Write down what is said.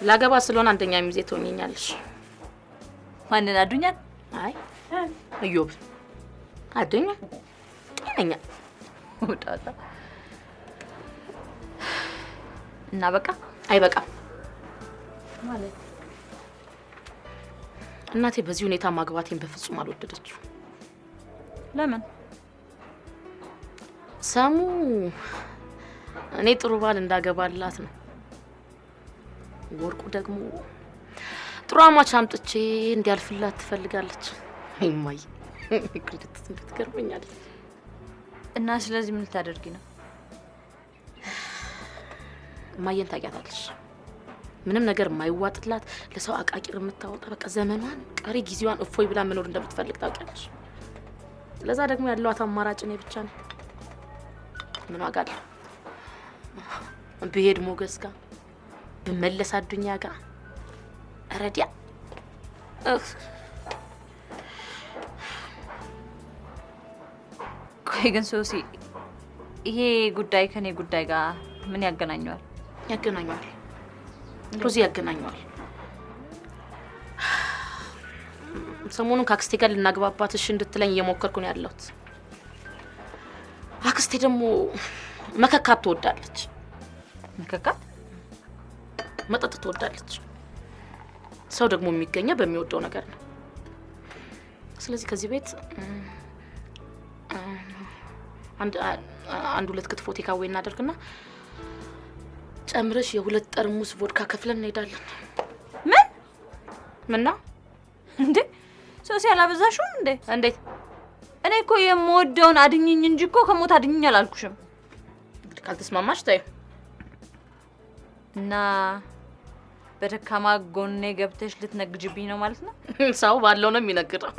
ላገባ ስለሆነ አንደኛ ሚዜ ትሆኚኛለሽ። ማንን? አዱኛን? አይ እዮብ አዱኛ ጤነኛ ወጣታ እና በቃ አይበቃም ማለት እናቴ በዚህ ሁኔታ ማግባቴን በፍጹም አልወደደችው። ለምን? ሰሙ እኔ ጥሩ ባል እንዳገባላት ነው። ወርቁ ደግሞ ጥሩ አማች አምጥቼ እንዲያልፍላት ትፈልጋለች። አይማይ ግልት ትገርመኛለች። እና ስለዚህ ምን ልታደርጊ ነው? ማየን ታውቂያታለሽ። ምንም ነገር የማይዋጥላት ለሰው አቃቂር የምታወጣ በቃ ዘመኗን ቀሪ ጊዜዋን እፎይ ብላ መኖር እንደምትፈልግ ታውቂያለሽ። ለዛ ደግሞ ያለዋት አማራጭ እኔ ብቻ ነኝ። ምን ዋጋ አለው? ብሄድ ሞገስ ጋር ብመለስ አዱኛ ጋር ረዲያ ቆይ ግን ሶሲ ይሄ ጉዳይ ከኔ ጉዳይ ጋር ምን ያገናኘዋል? ያገናኘዋል ሮዚ ያገናኘዋል። ሰሞኑን ከአክስቴ ጋር ልናግባባትሽ እንድትለኝ እየሞከርኩ ነው ያለሁት። አክስቴ ደግሞ መከካት ትወዳለች። መከካት? መጠጥ ትወዳለች። ሰው ደግሞ የሚገኘው በሚወደው ነገር ነው። ስለዚህ ከዚህ ቤት አንድ ሁለት ክትፎ ቴካዌ እናደርግና ጨምረሽ የሁለት ጠርሙስ ቮድካ ከፍለን እንሄዳለን። ምን ነው እንዴ ሶሲ አላበዛሽም እንዴ? እንዴት? እኔ እኮ የምወደውን አድኝኝ እንጂ እኮ ከሞት አድኝኝ አላልኩሽም። እንግዲህ ካልተስማማሽ ታዩ እና በደካማ ጎኔ ገብተሽ ልትነግጅብኝ ነው ማለት ነው? ሰው ባለው ነው የሚነግረው።